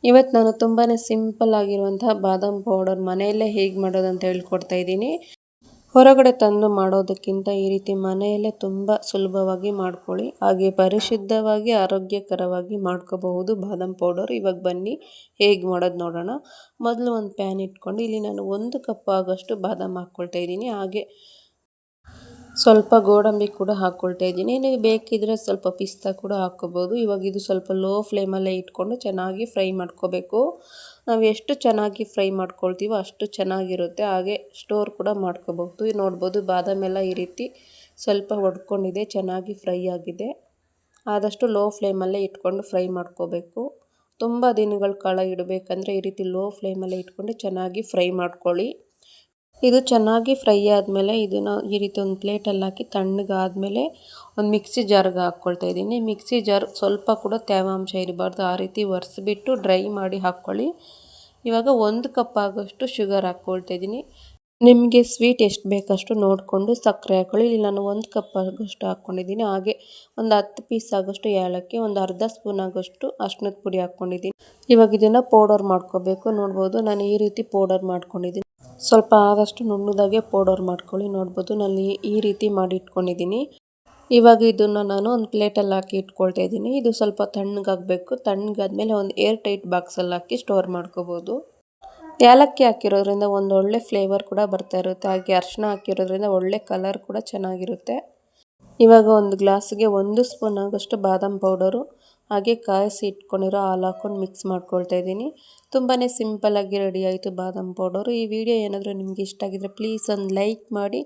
ಇವತ್ತು ನಾನು ತುಂಬಾ ಸಿಂಪಲ್ ಆಗಿರುವಂತಹ ಬಾದಾಮ್ ಪೌಡರ್ ಮನೆಯಲ್ಲೇ ಹೇಗೆ ಮಾಡೋದು ಅಂತ ಹೇಳ್ಕೊಡ್ತಾ ಇದ್ದೀನಿ. ಹೊರಗಡೆ ತಂದು ಮಾಡೋದಕ್ಕಿಂತ ಈ ರೀತಿ ಮನೆಯಲ್ಲೇ ತುಂಬ ಸುಲಭವಾಗಿ ಮಾಡ್ಕೊಳ್ಳಿ. ಹಾಗೆ ಪರಿಶುದ್ಧವಾಗಿ ಆರೋಗ್ಯಕರವಾಗಿ ಮಾಡ್ಕೋಬಹುದು ಬಾದಾಮ್ ಪೌಡರ್. ಇವಾಗ ಬನ್ನಿ ಹೇಗೆ ಮಾಡೋದು ನೋಡೋಣ. ಮೊದಲು ಒಂದು ಪ್ಯಾನ್ ಇಟ್ಕೊಂಡು ಇಲ್ಲಿ ನಾನು 1 ಕಪ್ ಆಗೋಷ್ಟು ಬಾದಾಮ್ ಹಾಕ್ಕೊಳ್ತಾ ಇದ್ದೀನಿ. ಹಾಗೆ ಸ್ವಲ್ಪ ಗೋಡಂಬಿ ಕೂಡ ಹಾಕ್ಕೊಳ್ತಾ ಇದ್ದೀನಿ. ನೀವು ಬೇಕಿದ್ರೆ ಸ್ವಲ್ಪ ಪಿಸ್ತಾ ಕೂಡ ಹಾಕ್ಕೋಬೋದು. ಇವಾಗ ಇದು ಸ್ವಲ್ಪ ಲೋ ಫ್ಲೇಮಲ್ಲೇ ಇಟ್ಕೊಂಡು ಚೆನ್ನಾಗಿ ಫ್ರೈ ಮಾಡ್ಕೋಬೇಕು. ನಾವು ಎಷ್ಟು ಚೆನ್ನಾಗಿ ಫ್ರೈ ಮಾಡ್ಕೊಳ್ತೀವೋ ಅಷ್ಟು ಚೆನ್ನಾಗಿರುತ್ತೆ. ಹಾಗೆ ಸ್ಟೋರ್ ಕೂಡ ಮಾಡ್ಕೋಬಹುದು. ನೋಡ್ಬೋದು ಬಾದಾಮ್ ಎಲ್ಲ ಈ ರೀತಿ ಸ್ವಲ್ಪ ಒಡ್ಕೊಂಡಿದೆ, ಚೆನ್ನಾಗಿ ಫ್ರೈ ಆಗಿದೆ. ಆದಷ್ಟು ಲೋ ಫ್ಲೇಮಲ್ಲೇ ಇಟ್ಕೊಂಡು ಫ್ರೈ ಮಾಡ್ಕೋಬೇಕು. ತುಂಬ ದಿನಗಳ ಕಾಲ ಇಡಬೇಕಂದ್ರೆ ಈ ರೀತಿ ಲೋ ಫ್ಲೇಮಲ್ಲೇ ಇಟ್ಕೊಂಡು ಚೆನ್ನಾಗಿ ಫ್ರೈ ಮಾಡ್ಕೊಳ್ಳಿ. ಇದು ಚೆನ್ನಾಗಿ ಫ್ರೈ ಆದಮೇಲೆ ಇದನ್ನು ಈ ರೀತಿ ಒಂದು ಪ್ಲೇಟಲ್ಲಿ ಹಾಕಿ ತಣ್ಣಗಾದಮೇಲೆ ಒಂದು ಮಿಕ್ಸಿ ಜಾರ್ಗೆ ಹಾಕ್ಕೊಳ್ತಾ ಇದ್ದೀನಿ. ಮಿಕ್ಸಿ ಜಾರ್ ಸ್ವಲ್ಪ ಕೂಡ ತೇವಾಂಶ ಇರಬಾರ್ದು, ಆ ರೀತಿ ಒರೆಸ್ಬಿಟ್ಟು ಡ್ರೈ ಮಾಡಿ ಹಾಕ್ಕೊಳ್ಳಿ. ಇವಾಗ 1 ಕಪ್ ಆಗೋಷ್ಟು ಶುಗರ್ ಹಾಕ್ಕೊಳ್ತಾ ಇದ್ದೀನಿ. ನಿಮಗೆ ಸ್ವೀಟ್ ಎಷ್ಟು ಬೇಕಷ್ಟು ನೋಡಿಕೊಂಡು ಸಕ್ಕರೆ ಹಾಕ್ಕೊಳ್ಳಿ. ಇಲ್ಲಿ ನಾನು 1 ಕಪ್ ಆಗೋಷ್ಟು ಹಾಕ್ಕೊಂಡಿದ್ದೀನಿ. ಹಾಗೆ ಒಂದು 10 ಪೀಸ್ ಆಗೋಷ್ಟು ಏಲಕ್ಕಿ, ಒಂದು ಅರ್ಧ ಸ್ಪೂನ್ ಆಗೋಷ್ಟು ಅರಿಶಿಣದ ಪುಡಿ ಹಾಕ್ಕೊಂಡಿದ್ದೀನಿ. ಇವಾಗ ಇದನ್ನು ಪೌಡರ್ ಮಾಡ್ಕೋಬೇಕು. ನೋಡ್ಬೋದು ನಾನು ಈ ರೀತಿ ಪೌಡರ್ ಮಾಡ್ಕೊಂಡಿದ್ದೀನಿ. ಸ್ವಲ್ಪ ಆದಷ್ಟು ನುಣ್ಣದಾಗೆ ಪೌಡರ್ ಮಾಡ್ಕೊಳ್ಳಿ. ನೋಡ್ಬೋದು ನಾನು ಈ ರೀತಿ ಮಾಡಿ ಇಟ್ಕೊಂಡಿದ್ದೀನಿ. ಇವಾಗ ಇದನ್ನು ನಾನು ಒಂದು ಪ್ಲೇಟಲ್ಲಿ ಹಾಕಿ ಇಟ್ಕೊಳ್ತಾ ಇದ್ದೀನಿ. ಇದು ಸ್ವಲ್ಪ ತಣ್ಣಗಾಗಬೇಕು. ತಣ್ಣಗಾದ್ಮೇಲೆ ಒಂದು ಏರ್ ಟೈಟ್ ಬಾಕ್ಸಲ್ಲಿ ಹಾಕಿ ಸ್ಟೋರ್ ಮಾಡ್ಕೋಬೋದು. ಏಲಕ್ಕಿ ಹಾಕಿರೋದ್ರಿಂದ ಒಂದು ಒಳ್ಳೆ ಫ್ಲೇವರ್ ಕೂಡ ಬರ್ತಾ ಇರುತ್ತೆ. ಹಾಗೆ ಅರಿಶಿಣ ಹಾಕಿರೋದ್ರಿಂದ ಒಳ್ಳೆ ಕಲರ್ ಕೂಡ ಚೆನ್ನಾಗಿರುತ್ತೆ. ಇವಾಗ ಒಂದು ಗ್ಲಾಸ್ಗೆ 1 ಸ್ಪೂನ್ ಆಗೋಷ್ಟು ಬಾದಾಮ್ ಪೌಡರು ಹಾಗೆ ಕಾಯಿಸಿ ಇಟ್ಕೊಂಡಿರೋ ಹಾಲು ಹಾಕ್ಕೊಂಡು ಮಿಕ್ಸ್ ಮಾಡ್ಕೊಳ್ತಾ ಇದ್ದೀನಿ. ತುಂಬಾ ಸಿಂಪಲ್ಲಾಗಿ ರೆಡಿ ಆಯಿತು ಬಾದಾಮ್ ಪೌಡರು. ಈ ವಿಡಿಯೋ ಏನಾದರೂ ನಿಮಗೆ ಇಷ್ಟ ಆಗಿದ್ರೆ ಪ್ಲೀಸ್ ಒಂದು ಲೈಕ್ ಮಾಡಿ,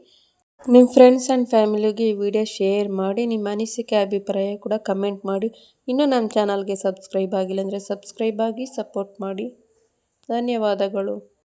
ನಿಮ್ಮ ಫ್ರೆಂಡ್ಸ್ ಆ್ಯಂಡ್ ಫ್ಯಾಮಿಲಿಗೆ ಈ ವಿಡಿಯೋ ಶೇರ್ ಮಾಡಿ, ನಿಮ್ಮ ಅನಿಸಿಕೆ ಅಭಿಪ್ರಾಯ ಕೂಡ ಕಮೆಂಟ್ ಮಾಡಿ. ಇನ್ನೂ ನಮ್ಮ ಚಾನಲ್ಗೆ ಸಬ್ಸ್ಕ್ರೈಬ್ ಆಗಿಲ್ಲ ಅಂದರೆ ಸಬ್ಸ್ಕ್ರೈಬ್ ಆಗಿ ಸಪೋರ್ಟ್ ಮಾಡಿ. ಧನ್ಯವಾದಗಳು.